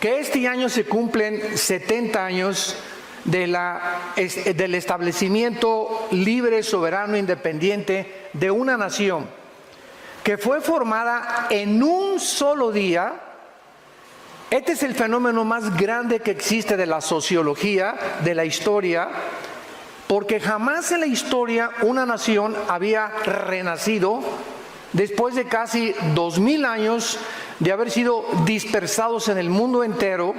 que este año se cumplen 70 años del establecimiento libre, soberano, independiente de una nación que fue formada en un solo día. Este es el fenómeno más grande que existe de la sociología, de la historia, porque jamás en la historia una nación había renacido después de casi 2000 años de haber sido dispersados en el mundo entero,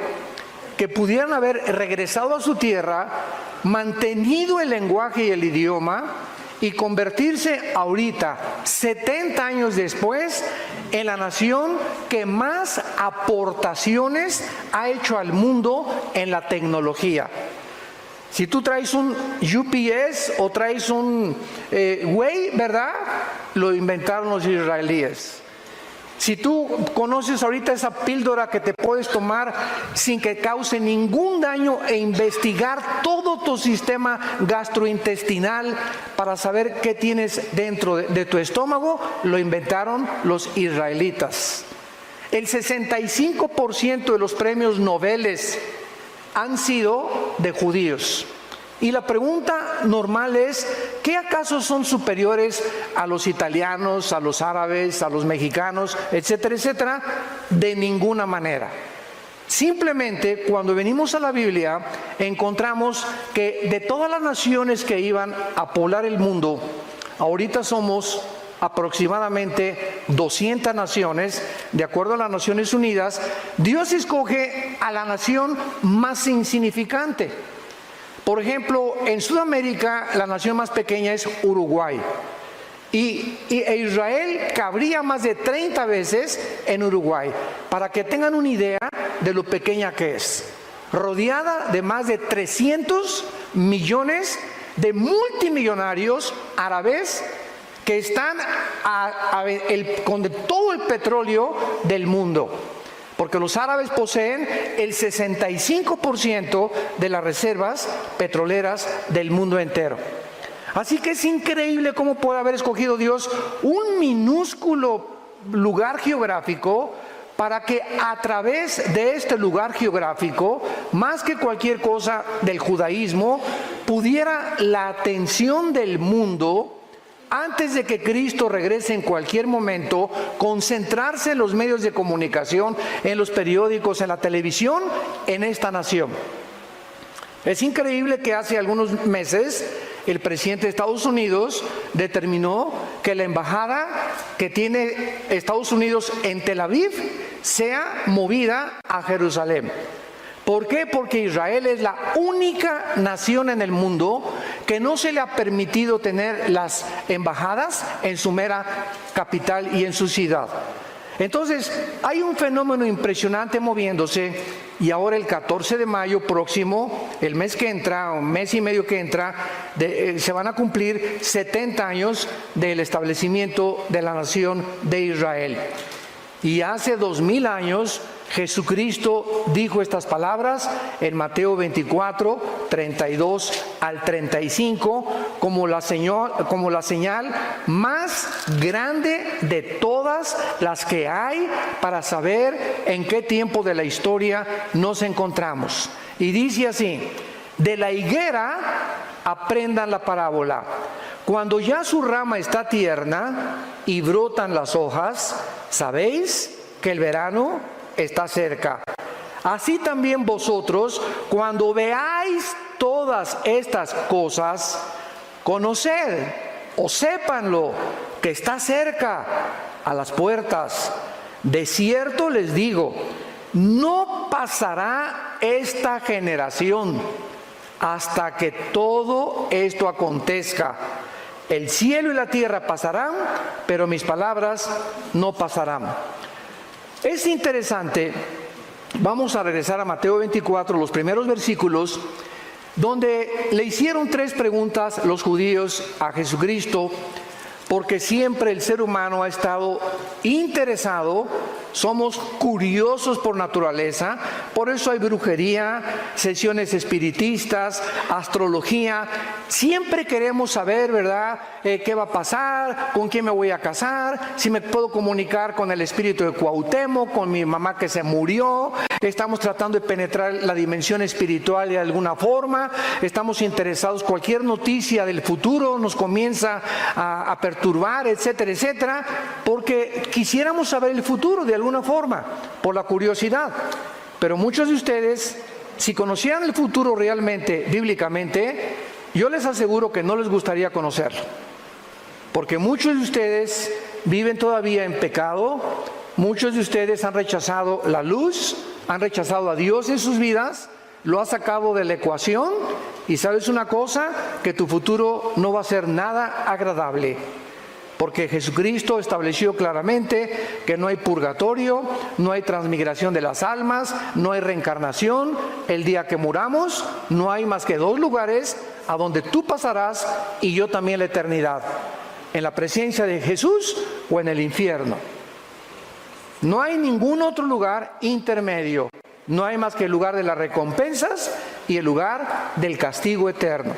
que pudieran haber regresado a su tierra, mantenido el lenguaje y el idioma y convertirse ahorita, 70 años después, en la nación que más aportaciones ha hecho al mundo en la tecnología. Si tú traes un UPS o traes un Way, ¿verdad? Lo inventaron los israelíes. Si tú conoces ahorita esa píldora que te puedes tomar sin que cause ningún daño e investigar todo tu sistema gastrointestinal para saber qué tienes dentro de tu estómago, lo inventaron los israelitas. El 65% de los premios Nobel han sido de judíos. Y la pregunta normal es, ¿qué acaso son superiores a los italianos, a los árabes, a los mexicanos, etcétera, etcétera? De ninguna manera. Simplemente, cuando venimos a la Biblia, encontramos que de todas las naciones que iban a poblar el mundo, ahorita somos aproximadamente 200 naciones, de acuerdo a las Naciones Unidas. Dios escoge a la nación más insignificante. Por ejemplo, en Sudamérica la nación más pequeña es Uruguay. E Israel cabría más de 30 veces en Uruguay, para que tengan una idea de lo pequeña que es. Rodeada de más de 300 millones de multimillonarios árabes que están con todo el petróleo del mundo. Porque los árabes poseen el 65% de las reservas petroleras del mundo entero. Así que es increíble cómo puede haber escogido Dios un minúsculo lugar geográfico para que a través de este lugar geográfico, más que cualquier cosa del judaísmo, pudiera la atención del mundo, antes de que Cristo regrese en cualquier momento, concentrarse en los medios de comunicación, en los periódicos, en la televisión, en esta nación. Es increíble que hace algunos meses el presidente de Estados Unidos determinó que la embajada que tiene Estados Unidos en Tel Aviv sea movida a Jerusalén. ¿Por qué? Porque Israel es la única nación en el mundo que no se le ha permitido tener las embajadas en su mera capital y en su ciudad. Entonces, hay un fenómeno impresionante moviéndose, y ahora el 14 de mayo próximo, el mes que entra, un mes y medio que entra, se van a cumplir 70 años del establecimiento de la nación de Israel. Y hace 2000 años Jesucristo dijo estas palabras en Mateo 24, 32 al 35, como la señal más grande de todas las que hay para saber en qué tiempo de la historia nos encontramos. Y dice así: de la higuera aprendan la parábola. Cuando ya su rama está tierna y brotan las hojas, ¿sabéis que el verano está cerca? Así también vosotros, cuando veáis todas estas cosas, conoced o sépanlo, que está cerca, a las puertas. De cierto les digo, no pasará esta generación hasta que todo esto acontezca. El cielo y la tierra pasarán, pero mis palabras no pasarán. Es interesante, vamos a regresar a Mateo 24, los primeros versículos, donde le hicieron 3 preguntas los judíos a Jesucristo, porque siempre el ser humano ha estado interesado, somos curiosos por naturaleza, por eso hay brujería, sesiones espiritistas, astrología. Siempre queremos saber, ¿verdad?, qué va a pasar, con quién me voy a casar, si me puedo comunicar con el espíritu de Cuauhtémoc, con mi mamá que se murió, estamos tratando de penetrar la dimensión espiritual de alguna forma, estamos interesados, cualquier noticia del futuro nos comienza a perturbar, etcétera, etcétera, porque quisiéramos saber el futuro de alguna forma, por la curiosidad. Pero muchos de ustedes, si conocieran el futuro realmente, bíblicamente, yo les aseguro que no les gustaría conocerlo. Porque muchos de ustedes viven todavía en pecado, muchos de ustedes han rechazado la luz, han rechazado a Dios en sus vidas, lo has sacado de la ecuación y sabes una cosa, que tu futuro no va a ser nada agradable. Porque Jesucristo estableció claramente que no hay purgatorio, no hay transmigración de las almas, no hay reencarnación. El día que muramos no hay más que 2 lugares a donde tú pasarás y yo también la eternidad. En la presencia de Jesús o en el infierno. No hay ningún otro lugar intermedio. No hay más que el lugar de las recompensas y el lugar del castigo eterno.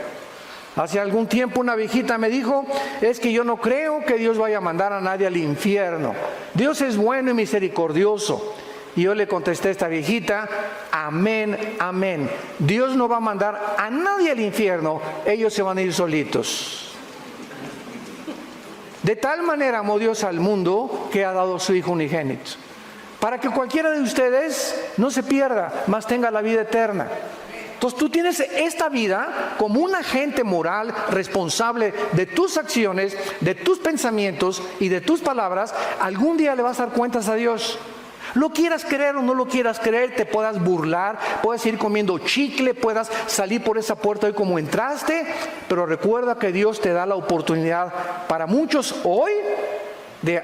Hace algún tiempo una viejita me dijo, es que yo no creo que Dios vaya a mandar a nadie al infierno. Dios es bueno y misericordioso. Y yo le contesté a esta viejita, amén, amén. Dios no va a mandar a nadie al infierno, ellos se van a ir solitos. De tal manera amó Dios al mundo que ha dado a su Hijo unigénito, para que cualquiera de ustedes no se pierda, mas tenga la vida eterna. Entonces tú tienes esta vida como un agente moral responsable de tus acciones, de tus pensamientos y de tus palabras. Algún día le vas a dar cuentas a Dios. Lo quieras creer o no lo quieras creer, te puedas burlar, puedas ir comiendo chicle, puedas salir por esa puerta hoy como entraste, pero recuerda que Dios te da la oportunidad para muchos hoy de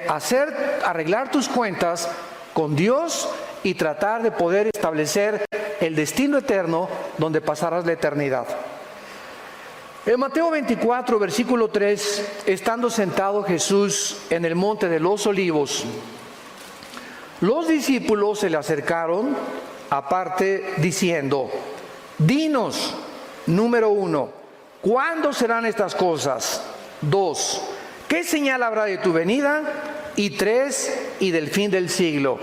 arreglar tus cuentas con Dios y tratar de poder establecer el destino eterno donde pasarás la eternidad. En Mateo 24, versículo 3, estando sentado Jesús en el monte de los Olivos, los discípulos se le acercaron aparte diciendo, dinos, número 1, ¿cuándo serán estas cosas? 2, ¿qué señal habrá de tu venida? Y 3, y del fin del siglo.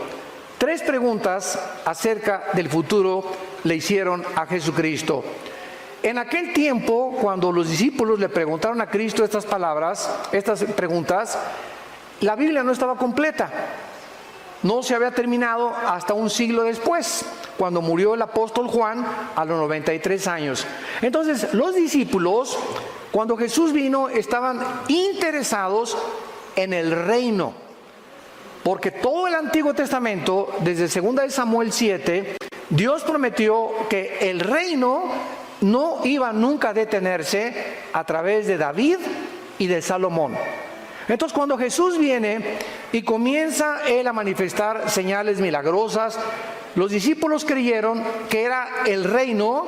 3 preguntas acerca del futuro le hicieron a Jesucristo. En aquel tiempo, cuando los discípulos le preguntaron a Cristo estas preguntas, la Biblia no estaba completa. No se había terminado hasta un siglo después, cuando murió el apóstol Juan a los 93 años. Entonces, los discípulos, cuando Jesús vino, estaban interesados en el reino. Porque todo el Antiguo Testamento, desde 2 Samuel 7, Dios prometió que el reino no iba nunca a detenerse a través de David y de Salomón. Entonces, cuando Jesús viene y comienza Él a manifestar señales milagrosas, los discípulos creyeron que era el reino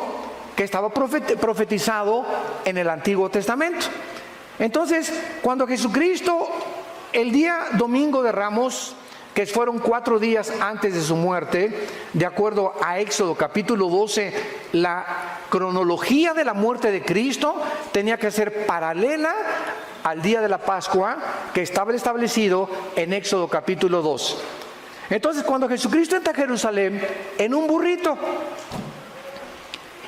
que estaba profetizado en el Antiguo Testamento. Entonces, cuando Jesucristo, el día domingo de Ramos, que fueron 4 días antes de su muerte, de acuerdo a Éxodo capítulo 12, la cronología de la muerte de Cristo tenía que ser paralela al día de la Pascua que estaba establecido en Éxodo capítulo 2. Entonces, cuando Jesucristo entra a Jerusalén en un burrito,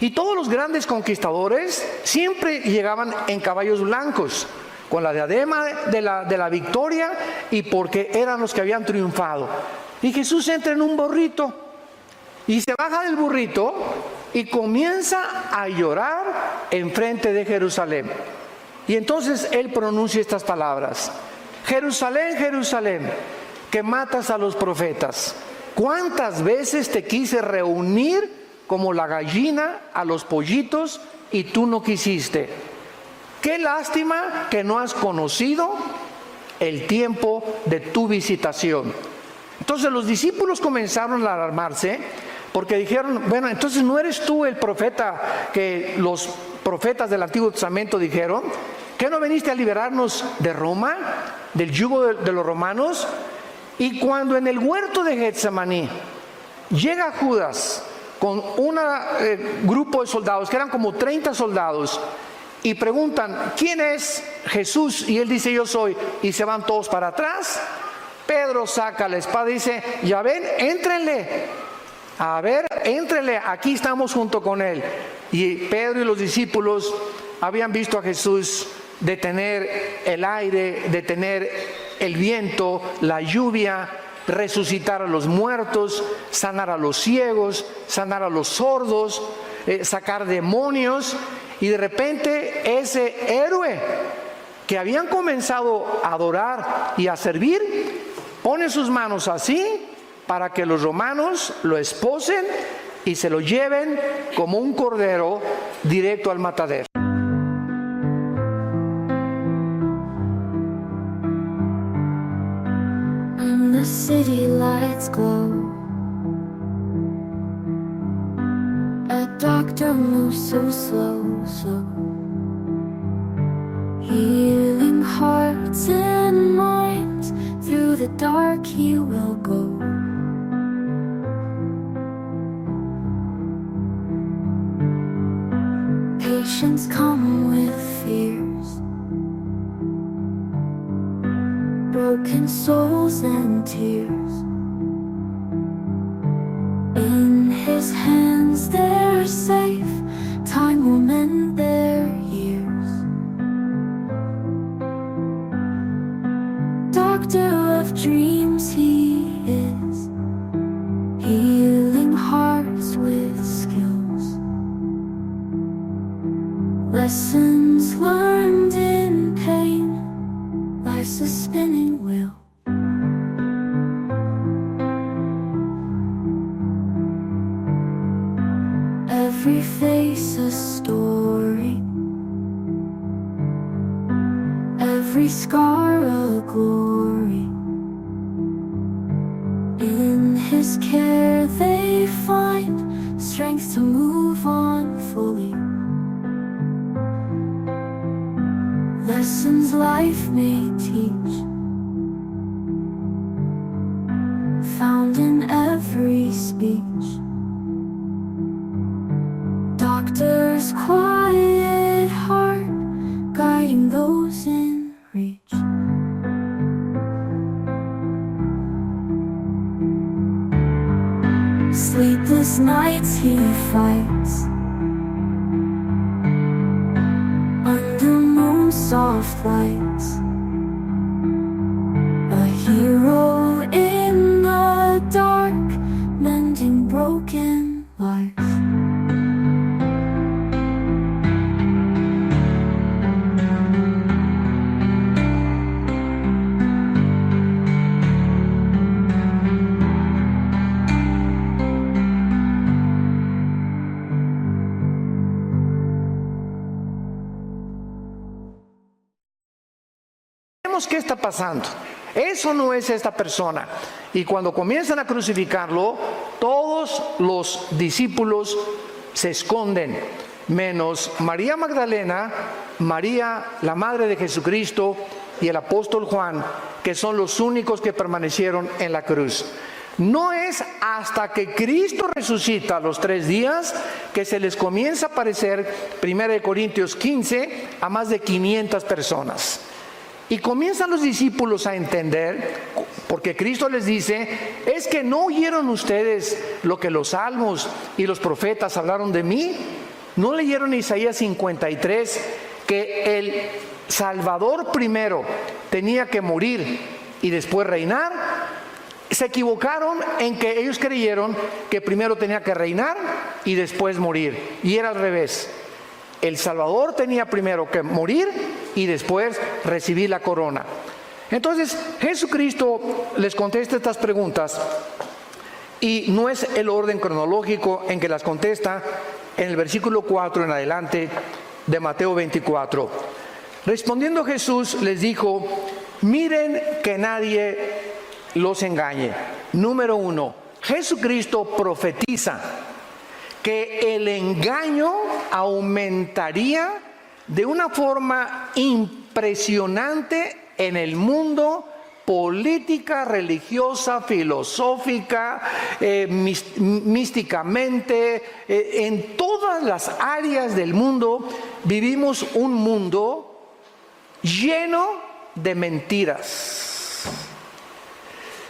y todos los grandes conquistadores siempre llegaban en caballos blancos, con la diadema de la victoria, y porque eran los que habían triunfado. Y Jesús entra en un burrito y se baja del burrito y comienza a llorar enfrente de Jerusalén. Y entonces Él pronuncia estas palabras: Jerusalén, Jerusalén, que matas a los profetas, ¿cuántas veces te quise reunir como la gallina a los pollitos y tú no quisiste? Qué lástima que no has conocido el tiempo de tu visitación. Entonces los discípulos comenzaron a alarmarse porque dijeron, bueno, entonces ¿no eres tú el profeta que los profetas del Antiguo Testamento dijeron? ¿Que no veniste a liberarnos de Roma, del yugo de los romanos? Y cuando en el huerto de Getsemaní llega Judas con un grupo de soldados, que eran como 30 soldados, y preguntan, ¿quién es Jesús? Y él dice, yo soy, y se van todos para atrás. Pedro saca la espada y dice, ya ven, éntrenle. A ver, éntrele, aquí estamos junto con él. Y Pedro y los discípulos habían visto a Jesús detener el aire, detener el viento, la lluvia, resucitar a los muertos, sanar a los ciegos, sanar a los sordos, sacar demonios. Y de repente ese héroe que habían comenzado a adorar y a servir, pone sus manos así para que los romanos lo esposen y se lo lleven como un cordero directo al matadero. And the city lights glow. A doctor moves so slow, healing hearts and minds. Through the dark he will go. Patients come with fears, broken souls and tears. In his hands they're safe, time will mend their years. Doctor of dreams he is, healing hearts with skills. Lessons learned in pain, life's a spinning wheel. Every face a story, every scar a glory. In his care they find strength to move on fully. Lessons life may teach, found in every speech. Doctor's quiet heart, guiding those in reach. Sleepless nights he fights, under moon's soft lights. A hero in the dark, mending broken lives. ¿Qué está pasando? Eso no es esta persona. Y cuando comienzan a crucificarlo, todos los discípulos se esconden, menos María Magdalena, María, la madre de Jesucristo, y el apóstol Juan, que son los únicos que permanecieron en la cruz. No es hasta que Cristo resucita a los 3 días que se les comienza a aparecer, 1 Corintios 15, a más de 500 personas. Y comienzan los discípulos a entender, porque Cristo les dice, es que no oyeron ustedes lo que los salmos y los profetas hablaron de mí. ¿No leyeron Isaías 53 que el Salvador primero tenía que morir y después reinar? Se equivocaron en que ellos creyeron que primero tenía que reinar y después morir. Y era al revés. El Salvador tenía primero que morir y después recibir la corona. Entonces Jesucristo les contesta estas preguntas y no es el orden cronológico en que las contesta en el versículo 4 en adelante de Mateo 24. Respondiendo Jesús les dijo, miren que nadie los engañe. Número 1, Jesucristo profetiza que el engaño aumentaría de una forma impresionante en el mundo, política, religiosa, filosófica, místicamente, en todas las áreas del mundo vivimos un mundo lleno de mentiras.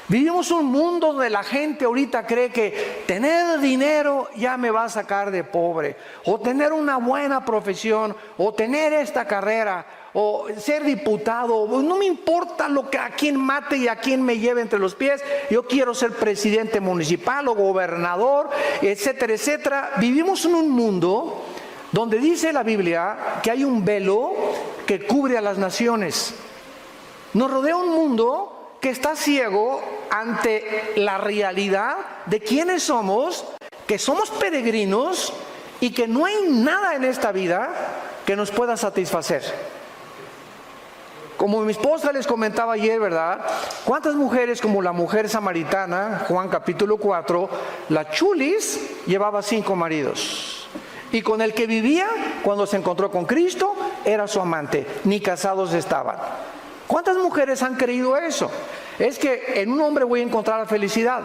Vivimos un mundo donde la gente ahorita cree que tener dinero ya me va a sacar de pobre, o tener una buena profesión, o tener esta carrera, o ser diputado. No me importa a quién mate y a quién me lleve entre los pies. Yo quiero ser presidente municipal o gobernador, etcétera, etcétera. Vivimos en un mundo donde dice la Biblia que hay un velo que cubre a las naciones. Nos rodea un mundo que está ciego ante la realidad de quiénes somos, que somos peregrinos y que no hay nada en esta vida que nos pueda satisfacer. Como mi esposa les comentaba ayer, ¿verdad? ¿Cuántas mujeres como la mujer samaritana, Juan capítulo 4, la chulis llevaba 5 maridos? Y con el que vivía, cuando se encontró con Cristo, era su amante, ni casados estaban. ¿Cuántas mujeres han creído eso? Es que en un hombre voy a encontrar la felicidad,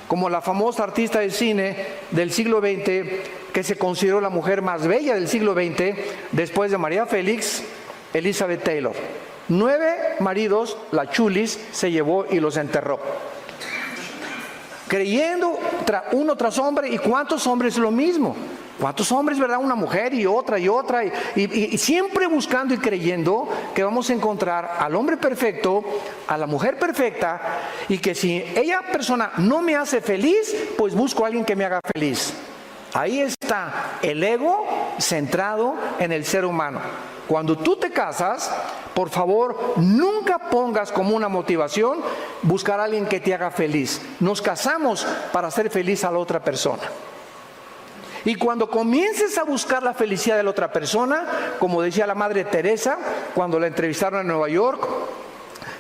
como la famosa artista de cine del siglo XX, que se consideró la mujer más bella del siglo XX, después de María Félix, Elizabeth Taylor. 9 maridos, la chulis, se llevó y los enterró. Creyendo uno tras hombre, ¿y cuántos hombres lo mismo? ¿Cuántos hombres, verdad? Una mujer y otra, y siempre buscando y creyendo que vamos a encontrar al hombre perfecto, a la mujer perfecta, y que si ella persona no me hace feliz, pues busco a alguien que me haga feliz. Ahí está el ego centrado en el ser humano. Cuando tú te casas, por favor, nunca pongas como una motivación buscar a alguien que te haga feliz. Nos casamos para hacer feliz a la otra persona. Y cuando comiences a buscar la felicidad de la otra persona, como decía la Madre Teresa, cuando la entrevistaron en Nueva York,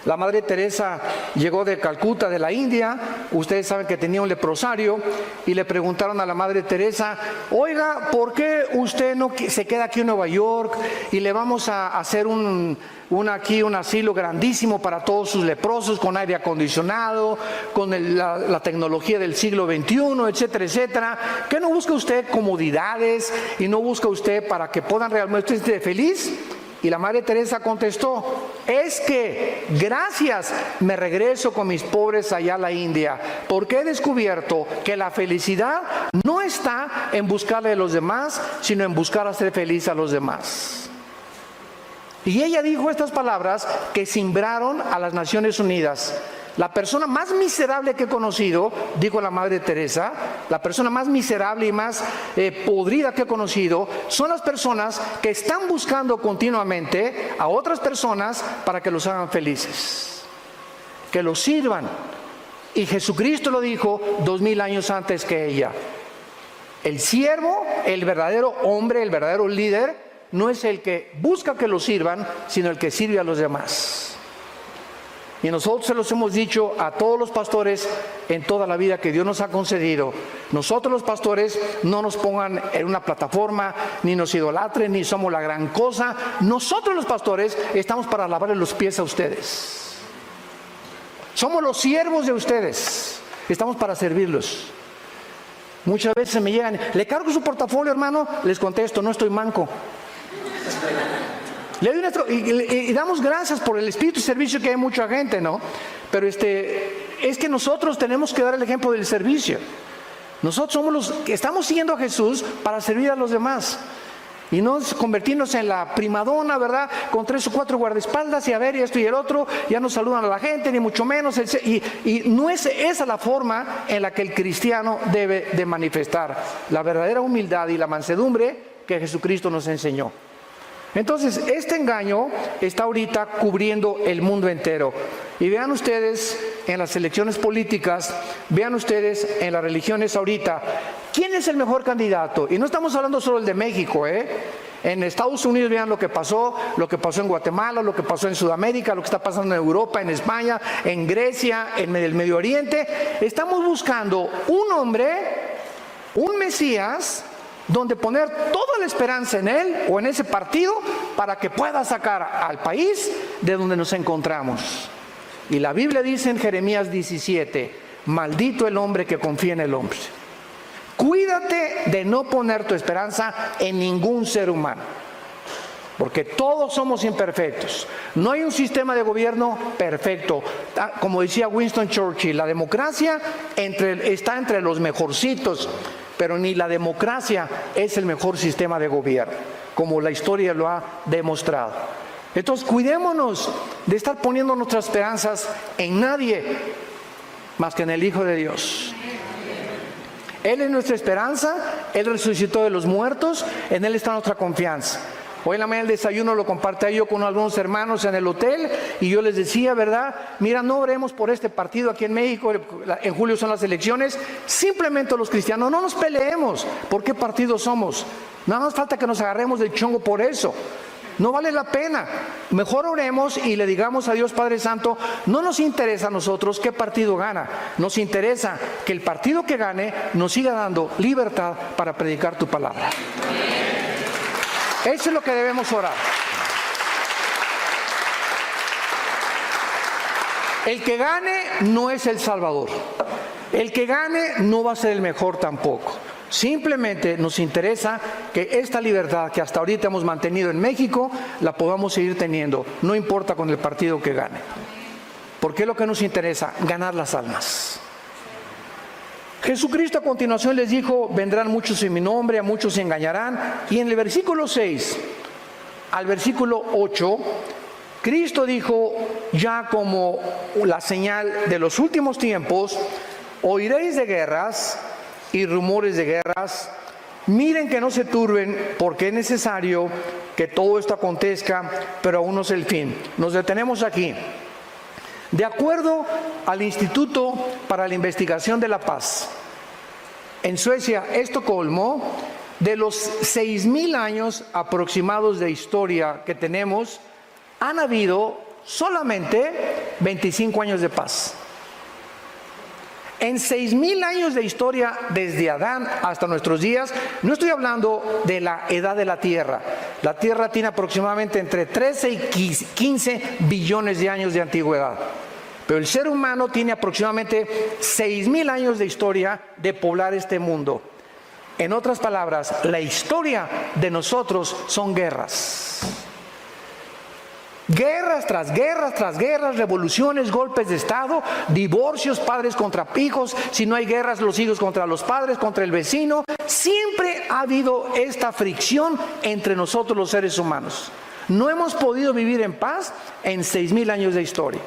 la Madre Teresa llegó de Calcuta, de la India. Ustedes saben que tenía un leprosario y le preguntaron a la Madre Teresa: oiga, ¿por qué usted no se queda aquí en Nueva York y le vamos a hacer un asilo grandísimo para todos sus leprosos, con aire acondicionado, con la tecnología del siglo XXI, etcétera, etcétera? ¿Qué no busca usted comodidades y no busca usted para que puedan realmente estar feliz? Y la Madre Teresa contestó: es que gracias me regreso con mis pobres allá a la India, porque he descubierto que la felicidad no está en buscarle a los demás, sino en buscar hacer feliz a los demás. Y ella dijo estas palabras que cimbraron a las Naciones Unidas. La persona más miserable que he conocido, dijo la Madre Teresa, la persona más miserable y más podrida que he conocido, son las personas que están buscando continuamente a otras personas para que los hagan felices, que los sirvan. Y Jesucristo lo dijo 2000 años antes que ella. El siervo, el verdadero hombre, el verdadero líder, no es el que busca que lo sirvan, sino el que sirve a los demás. Y nosotros se los hemos dicho a todos los pastores en toda la vida que Dios nos ha concedido. Nosotros los pastores no nos pongan en una plataforma, ni nos idolatren, ni somos la gran cosa. Nosotros los pastores estamos para lavarle los pies a ustedes. Somos los siervos de ustedes. Estamos para servirlos. Muchas veces me llegan: ¿le cargo su portafolio, hermano? Les contesto: no estoy manco. Y damos gracias por el espíritu de servicio, que hay mucha gente, ¿no? Pero es que nosotros tenemos que dar el ejemplo del servicio. Nosotros somos los que estamos siguiendo a Jesús para servir a los demás. Y no convertirnos en la primadona, ¿verdad? Con 3 o 4 guardaespaldas y a ver, y esto y el otro, ya no saludan a la gente, ni mucho menos. Y no es esa la forma en la que el cristiano debe de manifestar la verdadera humildad y la mansedumbre que Jesucristo nos enseñó. Entonces, este engaño está ahorita cubriendo el mundo entero. Y vean ustedes en las elecciones políticas, vean ustedes en las religiones ahorita, ¿quién es el mejor candidato? Y no estamos hablando solo del de México, En Estados Unidos vean lo que pasó en Guatemala, lo que pasó en Sudamérica, lo que está pasando en Europa, en España, en Grecia, en el Medio Oriente. Estamos buscando un hombre, un Mesías, donde poner toda la esperanza en él o en ese partido para que pueda sacar al país de donde nos encontramos. Y la Biblia dice en Jeremías 17: maldito el hombre que confía en el hombre. Cuídate de no poner tu esperanza en ningún ser humano. porque todos somos imperfectos. No hay un sistema de gobierno perfecto. Como decía Winston Churchill, la democracia está entre los mejorcitos, pero ni la democracia es el mejor sistema de gobierno, como la historia lo ha demostrado. Entonces, cuidémonos de estar poniendo nuestras esperanzas en nadie más que en el Hijo de Dios. Él es nuestra esperanza, Él resucitó de los muertos, en Él está nuestra confianza. Hoy en la mañana el desayuno lo compartí yo con algunos hermanos en el hotel y yo les decía, ¿verdad? Mira, no oremos por este partido aquí en México, en julio son las elecciones, simplemente los cristianos no nos peleemos por qué partido somos. Nada más falta que nos agarremos del chongo por eso. No vale la pena. Mejor oremos y le digamos a Dios Padre Santo, no nos interesa a nosotros qué partido gana, nos interesa que el partido que gane nos siga dando libertad para predicar tu palabra. Eso es lo que debemos orar. El que gane no es el Salvador. El que gane no va a ser el mejor tampoco. Simplemente nos interesa que esta libertad que hasta ahorita hemos mantenido en México, la podamos seguir teniendo, no importa con el partido que gane. Porque es lo que nos interesa, ganar las almas. Jesucristo a continuación les dijo, vendrán muchos en mi nombre, a muchos se engañarán. Y en el versículo 6 al versículo 8, Cristo dijo, ya como la señal de los últimos tiempos, oiréis de guerras y rumores de guerras. Miren que no se turben, porque es necesario que todo esto acontezca, pero aún no es el fin. Nos detenemos aquí. De acuerdo al Instituto para la Investigación de la Paz, en Suecia, Estocolmo, de los 6,000 años aproximados de historia que tenemos, han habido solamente 25 años de paz. En 6,000 años de historia, desde Adán hasta nuestros días, no estoy hablando de la edad de la Tierra. La Tierra tiene aproximadamente entre 13 y 15 billones de años de antigüedad. Pero el ser humano tiene aproximadamente 6,000 años de historia de poblar este mundo. En otras palabras, la historia de nosotros son guerras. Guerras tras guerras tras guerras, revoluciones, golpes de Estado, divorcios, padres contra hijos, si no hay guerras, los hijos contra los padres, contra el vecino. Siempre ha habido esta fricción entre nosotros los seres humanos. No hemos podido vivir en paz en 6,000 años de historia.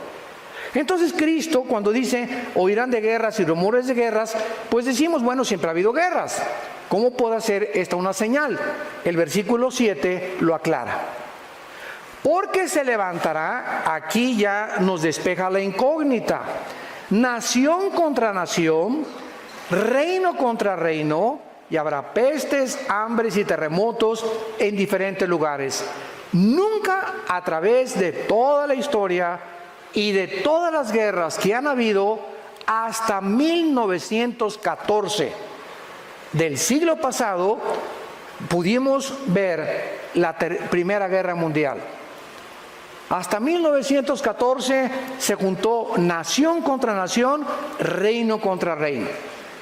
Entonces Cristo, cuando dice, oirán de guerras y rumores de guerras, pues decimos, bueno, siempre ha habido guerras. ¿Cómo puede ser esta una señal? El versículo 7 lo aclara. Porque se levantará, aquí ya nos despeja la incógnita, nación contra nación, reino contra reino, y habrá pestes, hambres y terremotos en diferentes lugares. Nunca a través de toda la historia y de todas las guerras que han habido hasta 1914 del siglo pasado, pudimos ver la Primera Guerra Mundial. Hasta 1914 se juntó nación contra nación, reino contra reino.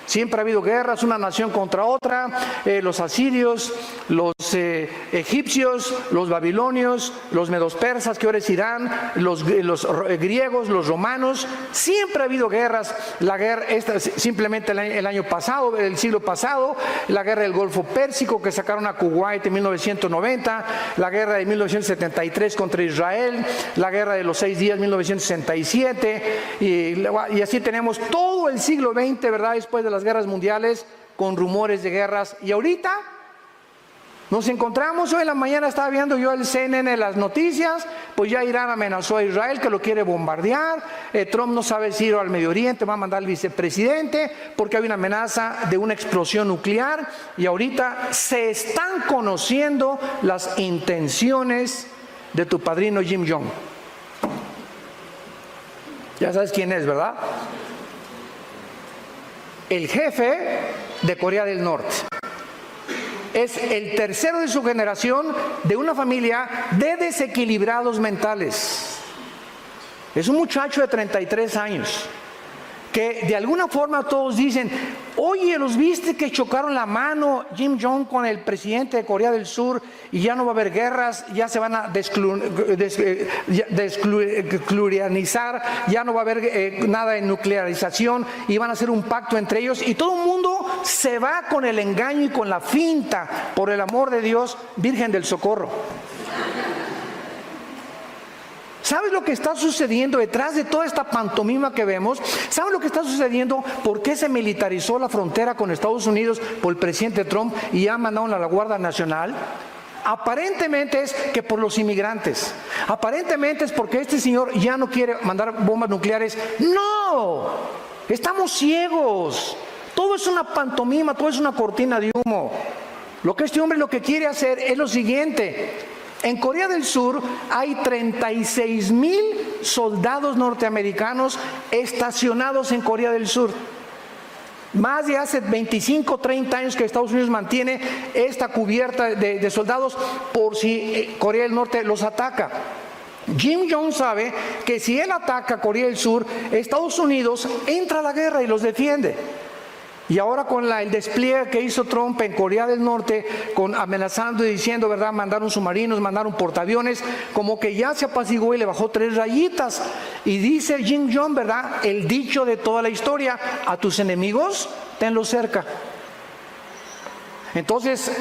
Siempre ha habido guerras, una nación contra otra, los asirios, los egipcios, los babilonios, los medos persas, que ahora es Irán, los griegos, los romanos. Siempre ha habido guerras. La guerra, simplemente el año pasado, el siglo pasado, la guerra del Golfo Pérsico que sacaron a Kuwait en 1990, la guerra de 1973 contra Israel, la guerra de los 6 días 1967, y así tenemos todo el siglo XX, ¿verdad? Después de las guerras mundiales, con rumores de guerras. Y ahorita nos encontramos, hoy en la mañana estaba viendo yo el CNN, las noticias, pues ya Irán amenazó a Israel que lo quiere bombardear, Trump no sabe si ir al Medio Oriente, va a mandar al vicepresidente porque hay una amenaza de una explosión nuclear, y ahorita se están conociendo las intenciones de tu padrino Kim Jong. Ya sabes quién es, ¿verdad? El jefe de Corea del Norte. Es el tercero de su generación de una familia de desequilibrados mentales. Es un muchacho de 33 años que de alguna forma todos dicen, Oye, ¿los viste que chocaron la mano Kim Jong con el presidente de Corea del Sur y ya no va a haber guerras, ya se van a desnuclearizar, ya no va a haber nada de nuclearización y van a hacer un pacto entre ellos y todo el mundo se va con el engaño y con la finta, por el amor de Dios, Virgen del Socorro? ¿Sabes lo que está sucediendo detrás de toda esta pantomima que vemos? ¿Sabes lo que está sucediendo? ¿Por qué se militarizó la frontera con Estados Unidos por el presidente Trump y ya mandaron a la Guardia Nacional? Aparentemente es que por los inmigrantes. Aparentemente es porque este señor ya no quiere mandar bombas nucleares. ¡No! Estamos ciegos. Todo es una pantomima, todo es una cortina de humo. Lo que este hombre lo que quiere hacer es lo siguiente. En Corea del Sur hay 36,000 soldados norteamericanos estacionados en Corea del Sur. Más de hace 25, 30 años que Estados Unidos mantiene esta cubierta de soldados por si Corea del Norte los ataca. Kim Jong sabe que si él ataca a Corea del Sur, Estados Unidos entra a la guerra y los defiende. Y ahora con el despliegue que hizo Trump en Corea del Norte, amenazando y diciendo, ¿verdad? Mandaron submarinos, mandaron portaaviones, como que ya se apaciguó y le bajó 3 rayitas. Y dice Kim Jong, ¿verdad? El dicho de toda la historia, a tus enemigos, tenlos cerca. Entonces,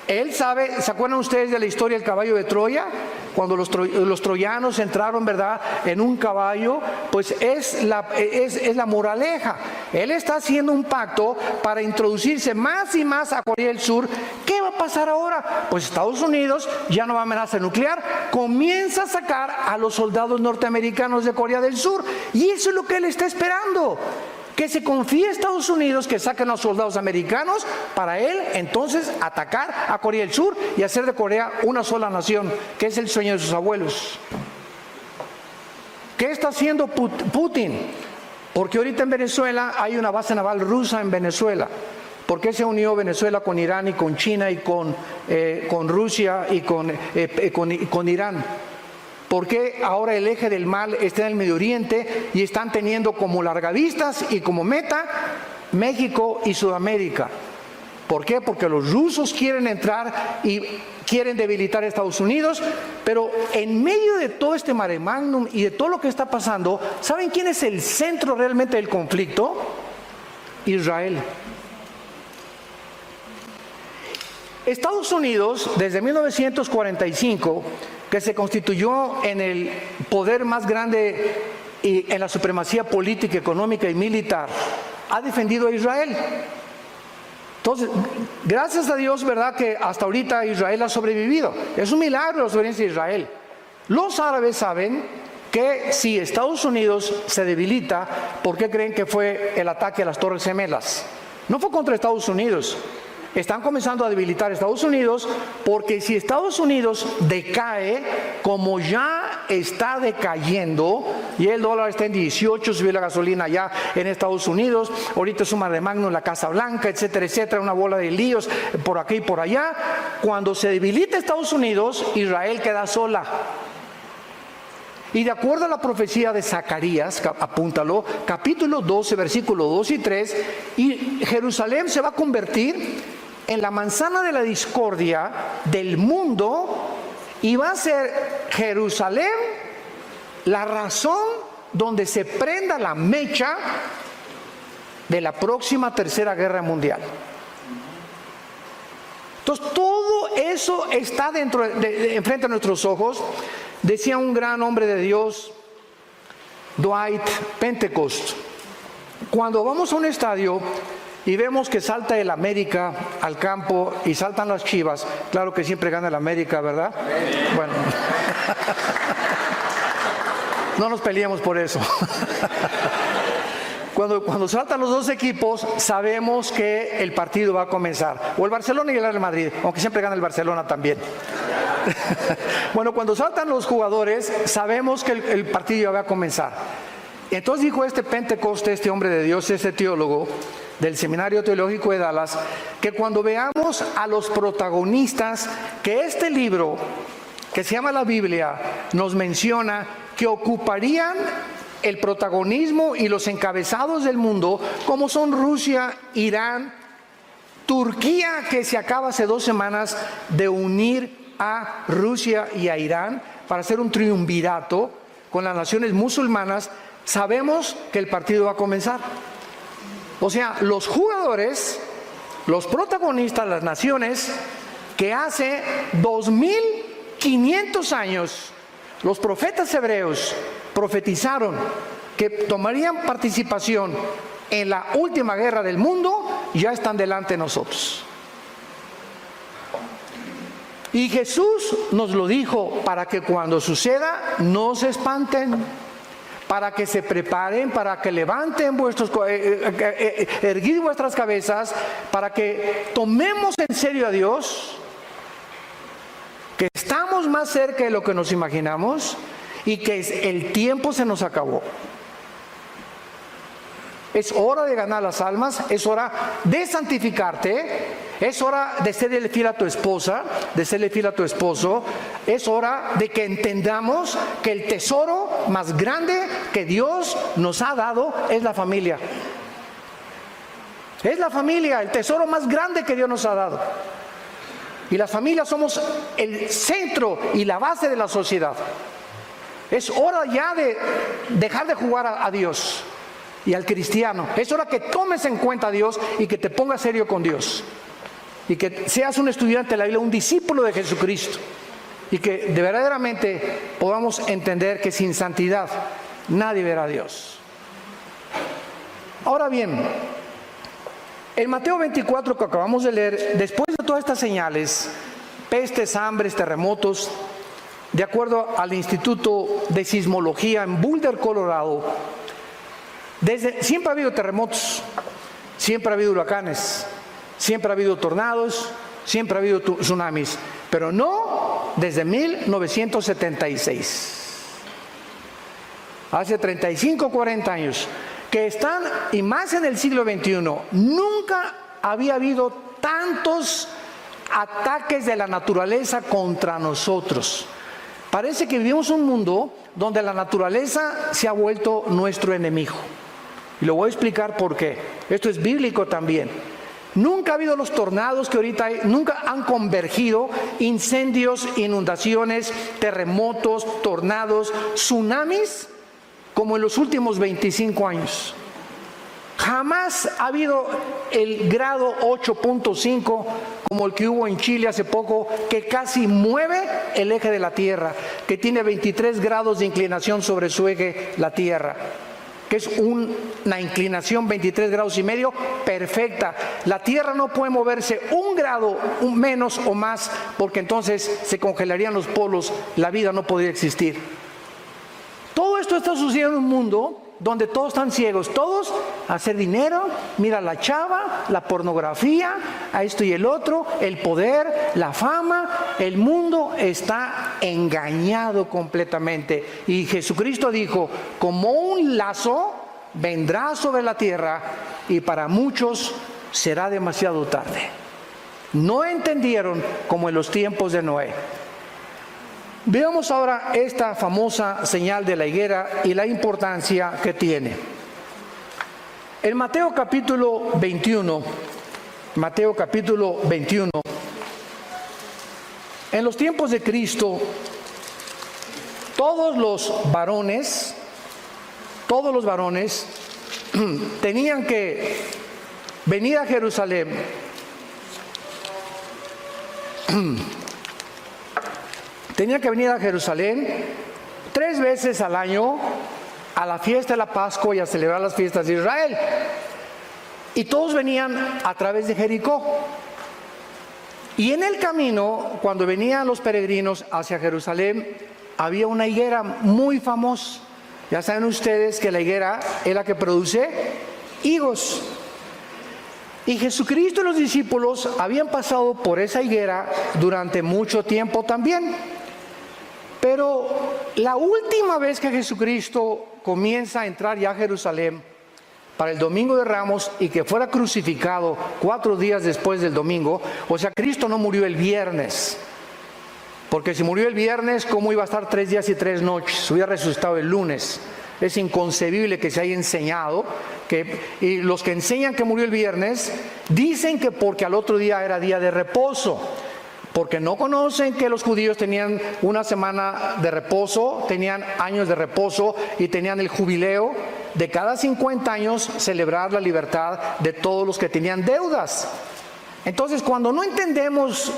él sabe, ¿se acuerdan ustedes de la historia del caballo de Troya? Cuando los troyanos entraron, ¿verdad?, en un caballo, pues es la moraleja. Él está haciendo un pacto para introducirse más y más a Corea del Sur. ¿Qué va a pasar ahora? Pues Estados Unidos ya no va a amenaza nuclear, comienza a sacar a los soldados norteamericanos de Corea del Sur. Y eso es lo que él está esperando. Que se confíe a Estados Unidos que saquen a los soldados americanos para él entonces atacar a Corea del Sur y hacer de Corea una sola nación, que es el sueño de sus abuelos. ¿Qué está haciendo Putin? Porque ahorita en Venezuela hay una base naval rusa en Venezuela. ¿Por qué se unió Venezuela con Irán y con China y con Rusia y con Irán? ¿Por qué ahora el eje del mal está en el Medio Oriente y están teniendo como largavistas y como meta México y Sudamérica? ¿Por qué? Porque los rusos quieren entrar y quieren debilitar a Estados Unidos, pero en medio de todo este mare magnum y de todo lo que está pasando, ¿saben quién es el centro realmente del conflicto? Israel. Estados Unidos, desde 1945, que se constituyó en el poder más grande y en la supremacía política, económica y militar, ha defendido a Israel. Entonces, gracias a Dios, ¿verdad?, que hasta ahorita Israel ha sobrevivido. Es un milagro la sobrevivencia de Israel. Los árabes saben que si Estados Unidos se debilita, ¿por qué creen que fue el ataque a las Torres Gemelas? No fue contra Estados Unidos. Están comenzando a debilitar a Estados Unidos porque si Estados Unidos decae, como ya está decayendo, y el dólar está en 18, subió la gasolina ya en Estados Unidos, ahorita es un mare magnum en la Casa Blanca, etcétera, etcétera, una bola de líos por aquí y por allá. Cuando se debilita Estados Unidos, Israel queda sola. Y de acuerdo a la profecía de Zacarías, apúntalo, capítulo 12, versículo 2 y 3, y Jerusalén se va a convertir en la manzana de la discordia del mundo y va a ser Jerusalén la razón donde se prenda la mecha de la próxima tercera guerra mundial. Entonces todo eso está enfrente de nuestros ojos. Decía un gran hombre de Dios, Dwight Pentecost, cuando vamos a un estadio y vemos que salta el América al campo y saltan las Chivas, claro que siempre gana el América, ¿verdad? Bueno, no nos peleemos por eso. Cuando saltan los dos equipos, sabemos que el partido va a comenzar. O el Barcelona y el Real Madrid, aunque siempre gana el Barcelona también. Bueno, cuando saltan los jugadores, sabemos que el partido va a comenzar. Entonces dijo este Pentecoste, este hombre de Dios, este teólogo del Seminario Teológico de Dallas, que cuando veamos a los protagonistas que este libro, que se llama la Biblia, nos menciona que ocuparían el protagonismo y los encabezados del mundo, como son Rusia, Irán, Turquía, que se acaba hace 2 semanas de unir a Rusia y a Irán para hacer un triunvirato con las naciones musulmanas, sabemos que el partido va a comenzar. O sea, los jugadores, los protagonistas, las naciones que hace 2500 años los profetas hebreos profetizaron que tomarían participación en la última guerra del mundo, ya están delante de nosotros. Y Jesús nos lo dijo para que cuando suceda no se espanten, para que se preparen, para que levanten erguid vuestras cabezas, para que tomemos en serio a Dios, que estamos más cerca de lo que nos imaginamos y que el tiempo se nos acabó. Es hora de ganar las almas, es hora de santificarte, es hora de serle fiel a tu esposa, de serle fiel a tu esposo, es hora de que entendamos que el tesoro más grande que Dios nos ha dado es la familia. Es la familia, el tesoro más grande que Dios nos ha dado. Y las familias somos el centro y la base de la sociedad. Es hora ya de dejar de jugar a Dios y al cristiano. Es hora que tomes en cuenta a Dios y que te pongas serio con Dios. Y que seas un estudiante de la Biblia, un discípulo de Jesucristo. Y que de verdaderamente podamos entender que sin santidad nadie verá a Dios. Ahora bien, en Mateo 24 que acabamos de leer, después de todas estas señales, pestes, hambres, terremotos, de acuerdo al Instituto de Sismología en Boulder, Colorado, siempre ha habido terremotos, siempre ha habido huracanes, siempre ha habido tornados, siempre ha habido tsunamis, pero no desde 1976. Hace 35 o 40 años que están, y más en el siglo XXI, nunca había habido tantos ataques de la naturaleza contra nosotros. Parece que vivimos un mundo donde la naturaleza se ha vuelto nuestro enemigo. Y lo voy a explicar por qué. Esto es bíblico también. Nunca ha habido los tornados que ahorita hay, nunca han convergido incendios, inundaciones, terremotos, tornados, tsunamis, como en los últimos 25 años. Jamás ha habido el grado 8.5 como el que hubo en Chile hace poco, que casi mueve el eje de la Tierra, que tiene 23 grados de inclinación sobre su eje la Tierra, que es una inclinación 23 grados y medio perfecta. La Tierra no puede moverse un grado menos o más, porque entonces se congelarían los polos, la vida no podría existir. Todo esto está sucediendo en un mundo donde todos están ciegos, todos a hacer dinero, mira la chava, la pornografía, a esto y el otro, el poder, la fama. El mundo está engañado completamente. Y Jesucristo dijo, como un lazo vendrá sobre la tierra y para muchos será demasiado tarde. No entendieron como en los tiempos de Noé. Veamos ahora esta famosa señal de la higuera y la importancia que tiene. En Mateo capítulo 21, en los tiempos de Cristo, todos los varones tenían que venir a Jerusalén Tenía que venir a Jerusalén 3 veces al año a la fiesta de la Pascua y a celebrar las fiestas de Israel. Y todos venían a través de Jericó. Y en el camino, cuando venían los peregrinos hacia Jerusalén, había una higuera muy famosa. Ya saben ustedes que la higuera es la que produce higos. Y Jesucristo y los discípulos habían pasado por esa higuera durante mucho tiempo también. Pero la última vez que Jesucristo comienza a entrar ya a Jerusalén para el Domingo de Ramos y que fuera crucificado 4 días después del domingo, o sea, Cristo no murió el viernes, porque si murió el viernes, ¿cómo iba a estar 3 días y 3 noches? Hubiera resucitado el lunes. Es inconcebible que se haya enseñado y los que enseñan que murió el viernes dicen que porque al otro día era día de reposo, porque no conocen que los judíos tenían una semana de reposo, tenían años de reposo y tenían el jubileo de cada 50 años celebrar la libertad de todos los que tenían deudas. Entonces, cuando no entendemos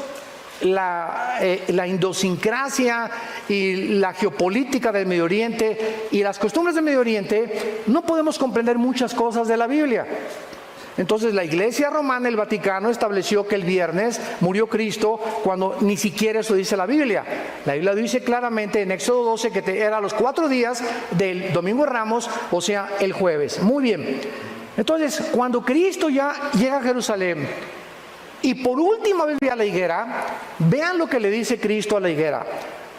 la idiosincrasia y la geopolítica del Medio Oriente y las costumbres del Medio Oriente, no podemos comprender muchas cosas de la Biblia. Entonces la Iglesia Romana, el Vaticano, estableció que el viernes murió Cristo cuando ni siquiera eso dice la Biblia. La Biblia dice claramente en Éxodo 12 que era los 4 días del Domingo de Ramos, o sea, el jueves. Muy bien. Entonces, cuando Cristo ya llega a Jerusalén y por última vez ve a la higuera, vean lo que le dice Cristo a la higuera.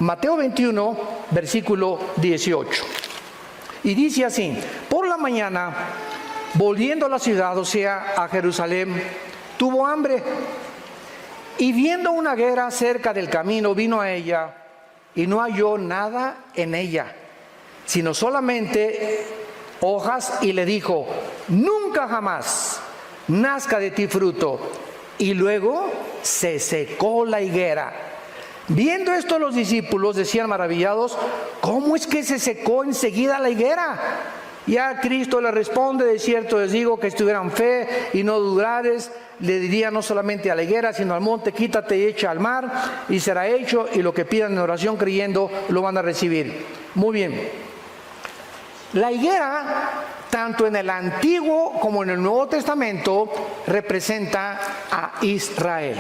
Mateo 21, versículo 18. Y dice así: por la mañana, volviendo a la ciudad, o sea, a Jerusalén, tuvo hambre. Y viendo una higuera cerca del camino, vino a ella y no halló nada en ella, sino solamente hojas, y le dijo: nunca jamás nazca de ti fruto. Y luego se secó la higuera. Viendo esto, los discípulos decían maravillados: ¿cómo es que se secó enseguida la higuera? Ya Cristo le responde: de cierto les digo que si tuvieran fe y no dudares, le diría no solamente a la higuera, sino al monte: quítate y echa al mar, y será hecho, y lo que pidan en oración creyendo lo van a recibir. Muy bien. La higuera, tanto en el Antiguo como en el Nuevo Testamento, representa a Israel.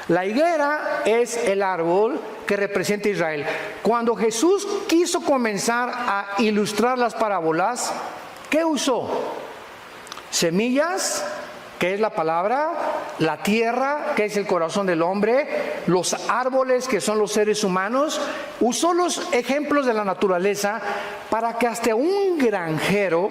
La higuera es el árbol que representa a Israel. Cuando Jesús quiso comenzar a ilustrar las parábolas, ¿qué usó? Semillas, que es la palabra; la tierra, que es el corazón del hombre; los árboles, que son los seres humanos. Usó los ejemplos de la naturaleza para que hasta un granjero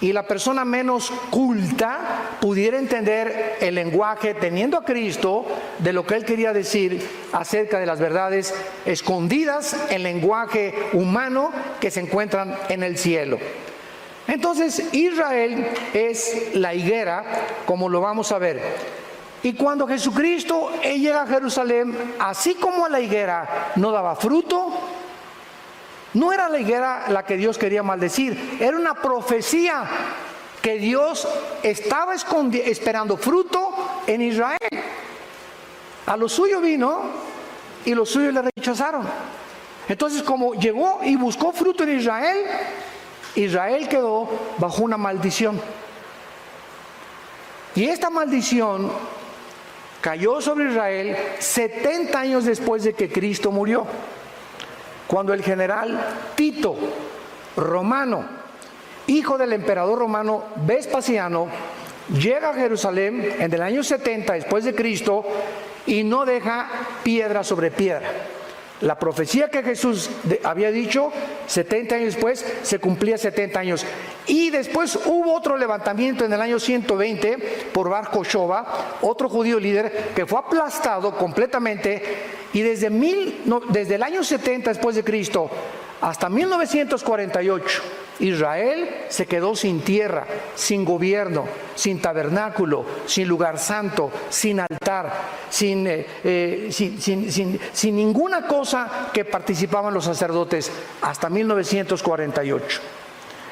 y la persona menos culta pudiera entender el lenguaje, teniendo a Cristo, de lo que Él quería decir acerca de las verdades escondidas en lenguaje humano que se encuentran en el cielo. Entonces, Israel es la higuera, como lo vamos a ver. Y cuando Jesucristo llega a Jerusalén, así como la higuera no daba fruto, no era la higuera la que Dios quería maldecir, era una profecía que Dios estaba esperando fruto en Israel. A lo suyo vino y los suyos le rechazaron. Entonces, como llegó y buscó fruto en Israel, Israel quedó bajo una maldición. Y esta maldición cayó sobre Israel 70 años después de que Cristo murió, cuando el general Tito, romano, hijo del emperador romano Vespasiano, llega a Jerusalén en el año 70 después de Cristo y no deja piedra sobre piedra. La profecía que Jesús había dicho 70 años después se cumplía 70 años. Y después hubo otro levantamiento en el año 120 por Bar Kokhba, otro judío líder, que fue aplastado completamente. Y desde el año 70 después de Cristo hasta 1948, Israel se quedó sin tierra, sin gobierno, sin tabernáculo, sin lugar santo, sin altar, sin ninguna cosa que participaban los sacerdotes hasta 1948.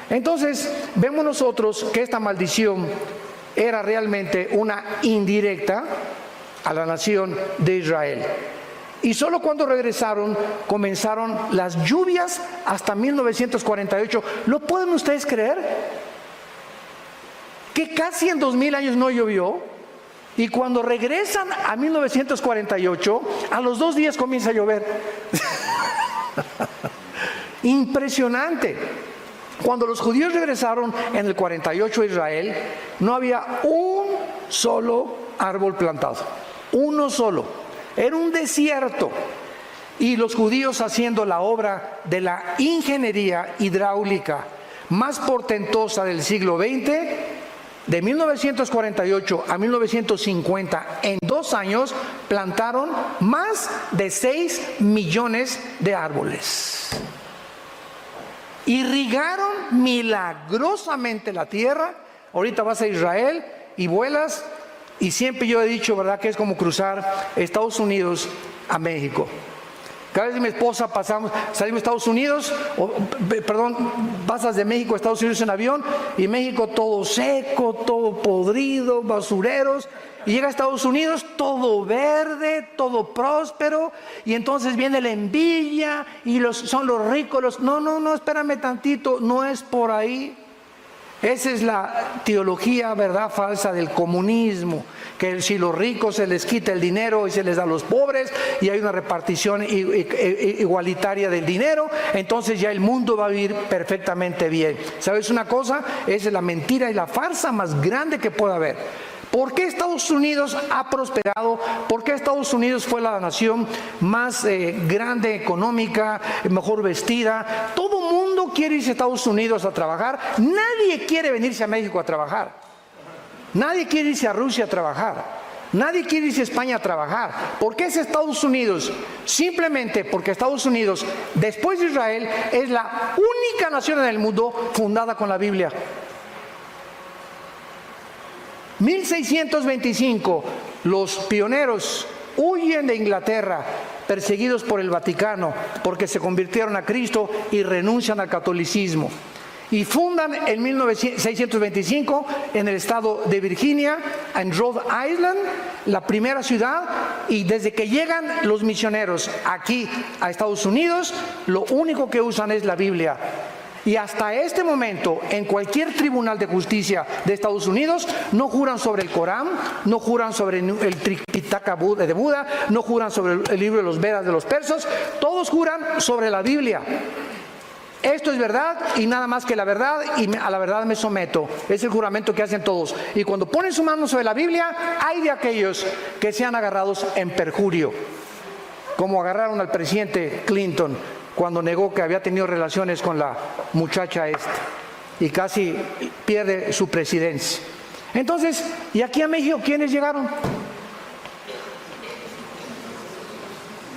Entonces, vemos nosotros que esta maldición era realmente una indirecta a la nación de Israel. Y solo cuando regresaron comenzaron las lluvias hasta 1948. ¿Lo pueden ustedes creer? Que casi en 2000 años no llovió. Y cuando regresan a 1948, a los 2 días comienza a llover. Impresionante. Cuando los judíos regresaron en el 48 a Israel, no había un solo árbol plantado. Uno solo. Era un desierto. Y los judíos haciendo la obra de la ingeniería hidráulica más portentosa del siglo XX, de 1948 a 1950, en 2 años, plantaron más de 6 millones de árboles. irrigaron milagrosamente la tierra. Ahorita vas a Israel y vuelas, y siempre yo he dicho, ¿verdad?, que es como cruzar Estados Unidos a México. Cada vez que mi esposa salimos de Estados Unidos, pasas de México a Estados Unidos en avión, y México todo seco, todo podrido, basureros, y llega a Estados Unidos todo verde, todo próspero, y entonces viene la envidia, y son los ricos, no, espérame tantito, no es por ahí. Esa es la teología, ¿verdad?, falsa del comunismo, que si los ricos se les quita el dinero y se les da a los pobres, y hay una repartición igualitaria del dinero, entonces ya el mundo va a vivir perfectamente bien. ¿Sabes una cosa? Esa es la mentira y la farsa más grande que puede haber. ¿Por qué Estados Unidos ha prosperado? ¿Por qué Estados Unidos fue la nación más grande, económica, mejor vestida? Todo mundo quiere irse a Estados Unidos a trabajar. Nadie quiere venirse a México a trabajar. Nadie quiere irse a Rusia a trabajar. Nadie quiere irse a España a trabajar. ¿Por qué es Estados Unidos? Simplemente porque Estados Unidos, después de Israel, es la única nación en el mundo fundada con la Biblia. 1625, los pioneros huyen de Inglaterra, perseguidos por el Vaticano, porque se convirtieron a Cristo y renuncian al catolicismo. Y fundan en 1625 en el estado de Virginia, en Rhode Island, la primera ciudad, y desde que llegan los misioneros aquí a Estados Unidos, lo único que usan es la Biblia. Y hasta este momento, en cualquier tribunal de justicia de Estados Unidos, no juran sobre el Corán, no juran sobre el Tripitaka de Buda, no juran sobre el libro de los Vedas de los persas, todos juran sobre la Biblia. Esto es verdad y nada más que la verdad, y a la verdad me someto. Es el juramento que hacen todos. Y cuando ponen su mano sobre la Biblia, hay de aquellos que sean agarrados en perjurio, como agarraron al presidente Clinton cuando negó que había tenido relaciones con la muchacha esta, y casi pierde su presidencia. Entonces, ¿y aquí a México quiénes llegaron?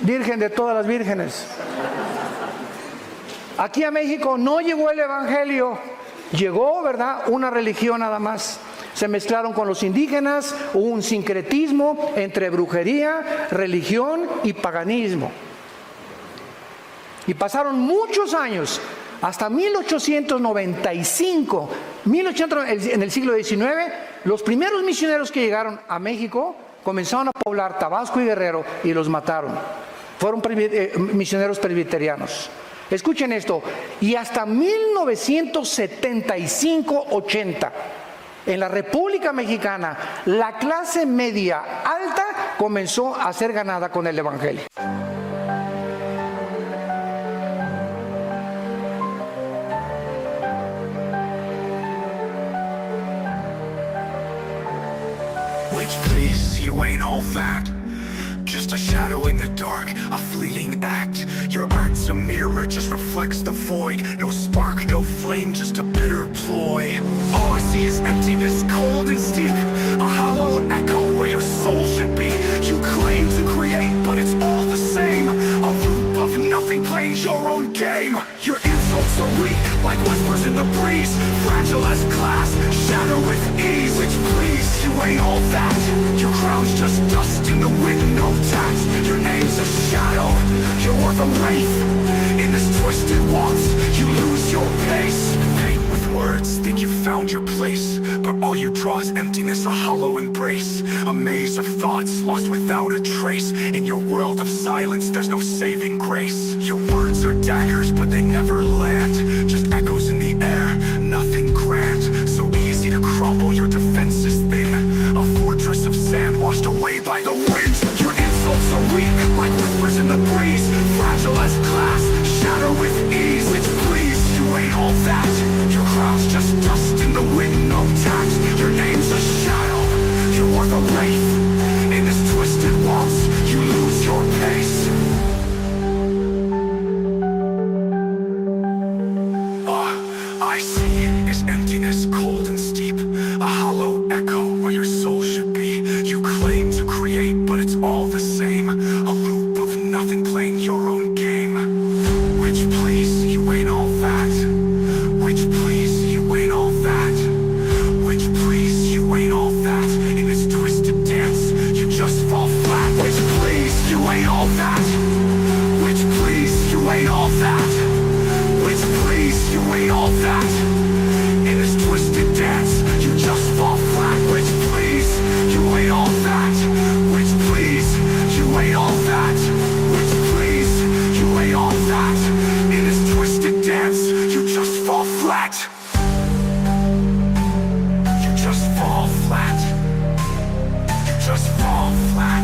Virgen de todas las vírgenes. Aquí a México no llegó el evangelio, llegó, ¿verdad?, una religión nada más. Se mezclaron con los indígenas, hubo un sincretismo entre brujería, religión y paganismo. Y pasaron muchos años, hasta 1895, en el siglo XIX, los primeros misioneros que llegaron a México comenzaron a poblar Tabasco y Guerrero y los mataron. Fueron misioneros presbiterianos. Escuchen esto, y hasta 1975-80, en la República Mexicana, la clase media alta comenzó a ser ganada con el evangelio. Please, you ain't all that. Just a shadow in the dark, a fleeting act. Your art's a mirror, just reflects the void. No spark, no flame, just a bitter ploy. All I see is emptiness, cold and steep. A hollow echo where your soul should be. You claim to create, but it's all the same. A loop of nothing, playing your own game. Your insults are weak, like whispers in the breeze. Fragile as glass, shatter with ease. Which please, you ain't all that. Your crown's just dust in the wind, no tax. Your name's a shadow, you're worth a wraith. In this twisted waltz, you lose your pace. Paint with words, think you found your place, but all you draw is emptiness, a hollow embrace. A maze of thoughts, lost without a trace. In your world of silence, there's no saving grace. Your words are daggers, but they never land. Just echoes in the air, nothing grand. So easy to crumble, your defense is thin. A fortress of sand washed away by the wind. Your insults are weak, like whispers in the breeze. Fragile as glass, shatter with ease. Which please, you ain't all that. Your crown's just dust in the wind, no tax. Your name's a shadow, you're worth a wraith. In this twisted waltz, you lose your pace. I see is emptiness, cold and steep. A hollow echo where your soul should be. You claim to create, but it's all the same. A loop of nothing, playing your own game. Which please, you ain't all that. just fall flat.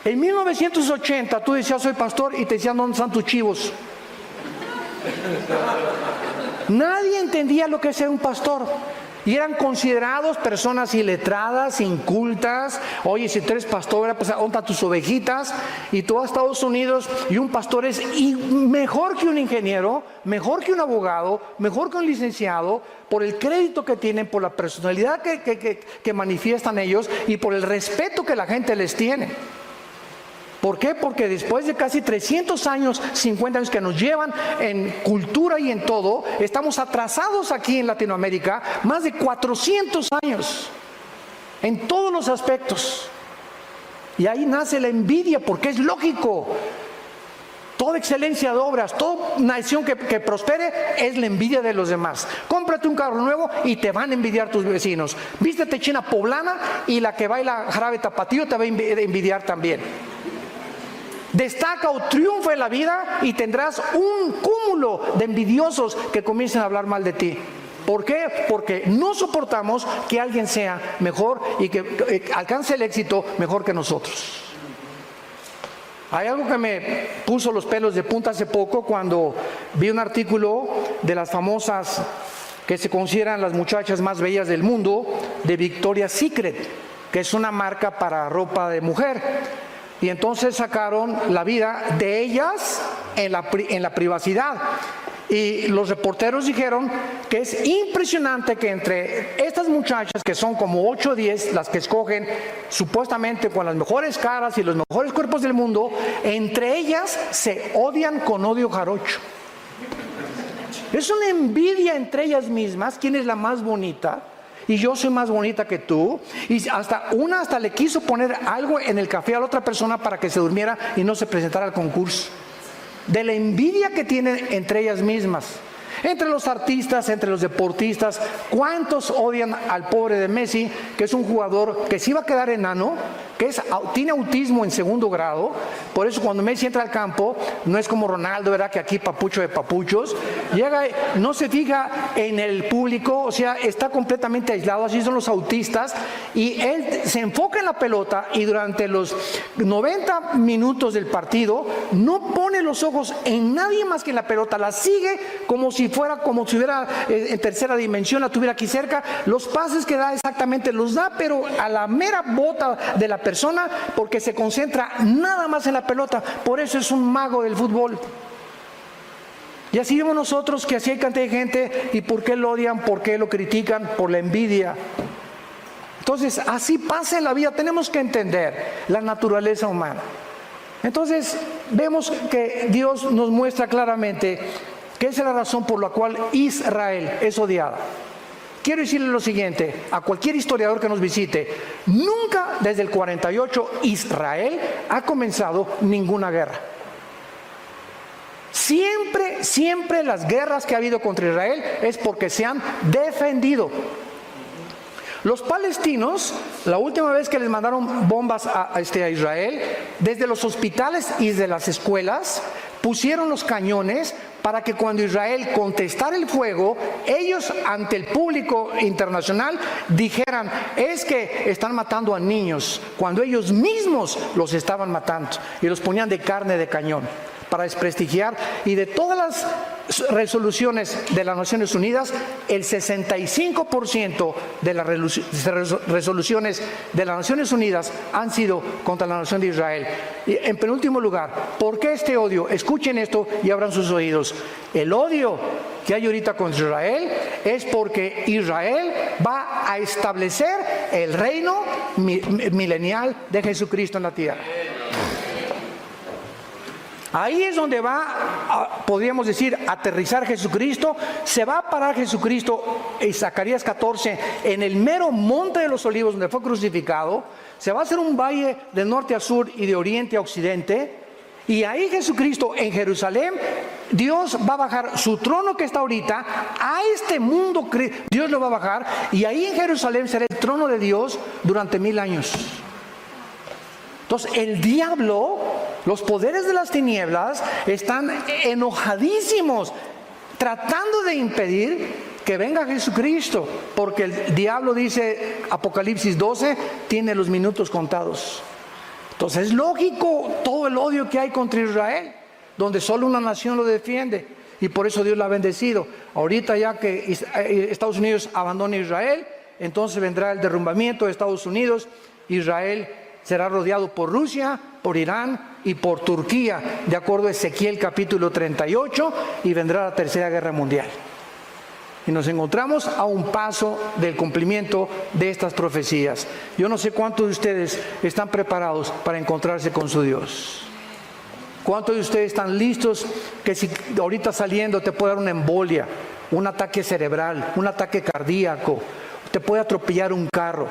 En 1980 tú decías soy pastor y te decían ¿dónde están tus chivos? Nadie entendía lo que es ser un pastor y eran considerados personas iletradas, incultas. Oye, si tú eres pastor, pues ¿dónde están tus ovejitas? Y tú vas a Estados Unidos y un pastor es mejor que un ingeniero, mejor que un abogado, mejor que un licenciado, por el crédito que tienen, por la personalidad que manifiestan ellos y por el respeto que la gente les tiene. ¿Por qué? Porque después de casi 300 años, 50 años que nos llevan en cultura y en todo, estamos atrasados aquí en Latinoamérica, más de 400 años, en todos los aspectos. Y ahí nace la envidia, porque es lógico. Toda excelencia de obras, toda nación que prospere es la envidia de los demás. Cómprate un carro nuevo y te van a envidiar tus vecinos. Vístete china poblana y la que baila jarabe tapatío te va a envidiar también. Destaca o triunfa en la vida y tendrás un cúmulo de envidiosos que comiencen a hablar mal de ti. ¿Por qué? Porque no soportamos que alguien sea mejor y que alcance el éxito mejor que nosotros. Hay algo que me puso los pelos de punta hace poco cuando vi un artículo de las famosas que se consideran las muchachas más bellas del mundo, de Victoria's Secret, que es una marca para ropa de mujer. Y entonces sacaron la vida de ellas en la privacidad. Y los reporteros dijeron que es impresionante que entre estas muchachas, que son como 8 o 10, las que escogen supuestamente con las mejores caras y los mejores cuerpos del mundo, entre ellas se odian con odio jarocho. Es una envidia entre ellas mismas, quién es la más bonita. Y yo soy más bonita que tú. Y hasta le quiso poner algo en el café a la otra persona para que se durmiera y no se presentara al concurso. De la envidia que tienen entre ellas mismas. Entre los artistas, entre los deportistas, ¿cuántos odian al pobre de Messi, que es un jugador que se iba a quedar enano, que tiene autismo en 2º grado? Por eso cuando Messi entra al campo, no es como Ronaldo, ¿verdad? Que aquí papucho de papuchos, llega, no se fija en el público, o sea, está completamente aislado, así son los autistas, y él se enfoca en la pelota y durante los 90 minutos del partido no pone los ojos en nadie más que en la pelota, la sigue como si hubiera en tercera dimensión, la tuviera aquí cerca. Los pases que da exactamente los da, pero a la mera bota de la persona, porque se concentra nada más en la pelota. Por eso es un mago del fútbol. Y así vemos nosotros que así hay cantidad de gente. ¿Y por qué lo odian? ¿Por qué lo critican? Por la envidia. Entonces así pasa en la vida. Tenemos que entender la naturaleza humana. Entonces vemos que Dios nos muestra claramente que esa es la razón por la cual Israel es odiada. Quiero decirle lo siguiente, a cualquier historiador que nos visite, nunca desde el 48 Israel ha comenzado ninguna guerra. Siempre las guerras que ha habido contra Israel es porque se han defendido. Los palestinos, la última vez que les mandaron bombas a Israel, desde los hospitales y desde las escuelas, pusieron los cañones para que cuando Israel contestara el fuego, ellos ante el público internacional dijeran, es que están matando a niños, cuando ellos mismos los estaban matando y los ponían de carne de cañón para desprestigiar. Y de todas las resoluciones de las Naciones Unidas, el 65% de las resoluciones de las Naciones Unidas han sido contra la nación de Israel. Y en penúltimo lugar, ¿por qué este odio? Escuchen esto y abran sus oídos. El odio que hay ahorita contra Israel es porque Israel va a establecer el reino milenial de Jesucristo en la tierra. Ahí es donde podríamos decir, aterrizar Jesucristo. Se va a parar Jesucristo en Zacarías 14, en el mero monte de los olivos donde fue crucificado. Se va a hacer un valle de norte a sur y de oriente a occidente. Y ahí Jesucristo en Jerusalén, Dios va a bajar su trono que está ahorita a este mundo, Dios lo va a bajar, y ahí en Jerusalén será el trono de Dios durante 1000 años. Entonces el diablo, los poderes de las tinieblas están enojadísimos, tratando de impedir que venga Jesucristo, porque el diablo, dice Apocalipsis 12, tiene los minutos contados. Entonces es lógico todo el odio que hay contra Israel, donde solo una nación lo defiende, y por eso Dios la ha bendecido. Ahorita ya que Estados Unidos abandona Israel, entonces vendrá el derrumbamiento de Estados Unidos. Israel será rodeado por Rusia, por Irán y por Turquía, de acuerdo a Ezequiel capítulo 38, y vendrá la tercera guerra mundial. Y nos encontramos a un paso del cumplimiento de estas profecías. Yo no sé cuántos de ustedes están preparados para encontrarse con su Dios. ¿Cuántos de ustedes están listos que si ahorita saliendo te puede dar una embolia, un ataque cerebral, un ataque cardíaco, te puede atropellar un carro?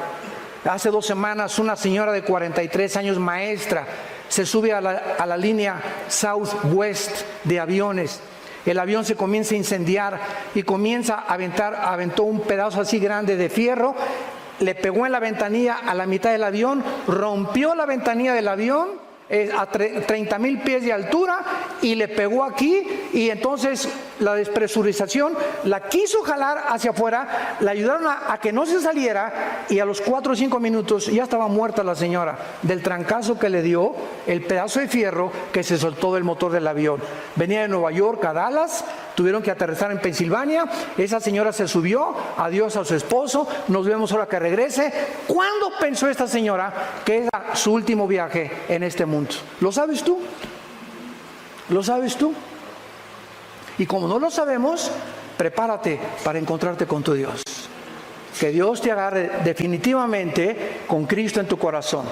Hace 2 semanas una señora de 43 años, maestra, se sube a la línea Southwest de aviones. El avión se comienza a incendiar y comienza a aventó un pedazo así grande de fierro, le pegó en la ventanilla a la mitad del avión, rompió la ventanilla del avión a 30,000 pies de altura y le pegó aquí, y entonces la despresurización la quiso jalar hacia afuera, la ayudaron a que no se saliera, y a los 4 o 5 minutos ya estaba muerta la señora del trancazo que le dio el pedazo de fierro que se soltó del motor del avión. Venía de Nueva York a Dallas, tuvieron que aterrizar en Pensilvania, esa señora se subió, adiós a su esposo, nos vemos ahora que regrese. ¿Cuándo pensó esta señora que era su último viaje en este mundo? ¿Lo sabes tú? ¿Lo sabes tú? Y como no lo sabemos, prepárate para encontrarte con tu Dios. Que Dios te agarre definitivamente con Cristo en tu corazón.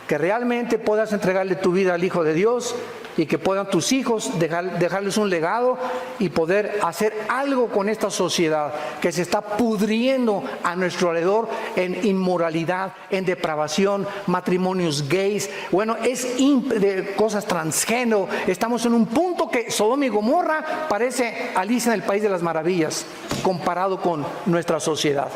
Que realmente puedas entregarle tu vida al Hijo de Dios, y que puedan tus hijos dejarles un legado y poder hacer algo con esta sociedad que se está pudriendo a nuestro alrededor en inmoralidad, en depravación, matrimonios gays, bueno, de cosas transgénero. Estamos en un punto que Sodoma y Gomorra parece Alicia en el País de las Maravillas comparado con nuestra sociedad.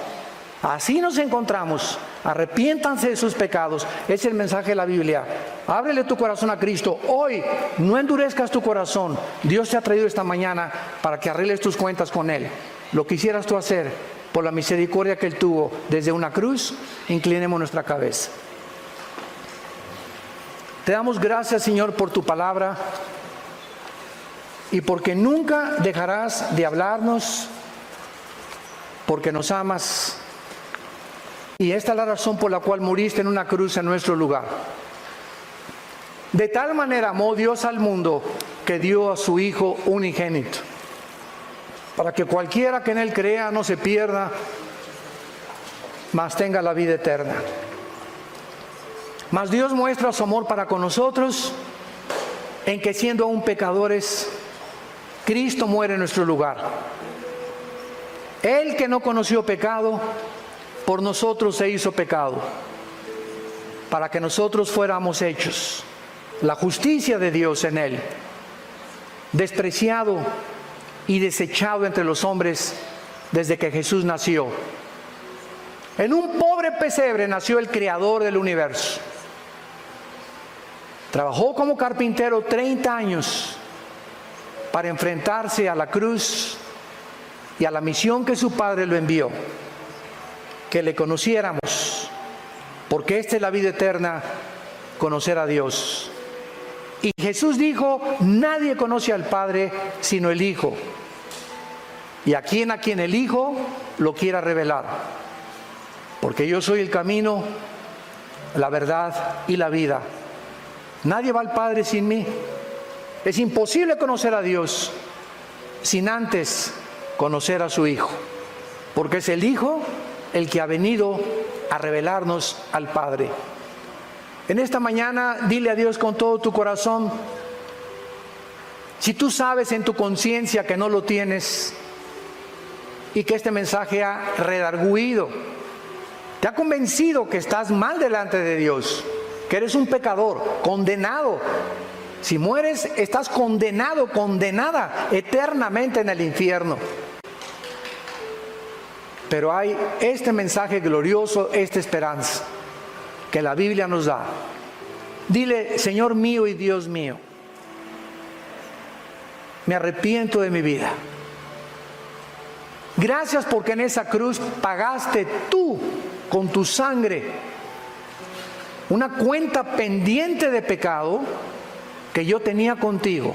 Así nos encontramos. Arrepiéntanse de sus pecados. Es el mensaje de la Biblia. Ábrele tu corazón a Cristo. Hoy no endurezcas tu corazón. Dios te ha traído esta mañana para que arregles tus cuentas con Él. Lo quisieras tú hacer por la misericordia que Él tuvo desde una cruz. Inclinemos nuestra cabeza. Te damos gracias, Señor, por tu palabra, y porque nunca dejarás de hablarnos, porque nos amas. Y esta es la razón por la cual muriste en una cruz en nuestro lugar. De tal manera amó Dios al mundo que dio a su Hijo unigénito, para que cualquiera que en Él crea no se pierda, mas tenga la vida eterna. Mas Dios muestra su amor para con nosotros en que, siendo aún pecadores, Cristo muere en nuestro lugar. Él, que no conoció pecado, por nosotros se hizo pecado, para que nosotros fuéramos hechos la justicia de Dios en Él. Despreciado y desechado entre los hombres desde que Jesús nació. En un pobre pesebre nació el Creador del universo. Trabajó como carpintero 30 años para enfrentarse a la cruz y a la misión que su Padre lo envió. Que le conociéramos, porque esta es la vida eterna, conocer a Dios. Y Jesús dijo: nadie conoce al Padre sino el Hijo, y a quien el Hijo lo quiera revelar, porque yo soy el camino, la verdad y la vida. Nadie va al Padre sin mí. Es imposible conocer a Dios sin antes conocer a su Hijo, porque es el Hijo el que ha venido a revelarnos al Padre. En esta mañana, dile a Dios con todo tu corazón. Si tú sabes en tu conciencia que no lo tienes, y que este mensaje ha redarguido, te ha convencido que estás mal delante de Dios, que eres un pecador, condenado, Si mueres, estás condenado, condenada eternamente en el infierno. Pero hay este mensaje glorioso, esta esperanza que la Biblia nos da. Dile: Señor mío y Dios mío, me arrepiento de mi vida. Gracias porque en esa cruz pagaste tú con tu sangre una cuenta pendiente de pecado que yo tenía contigo.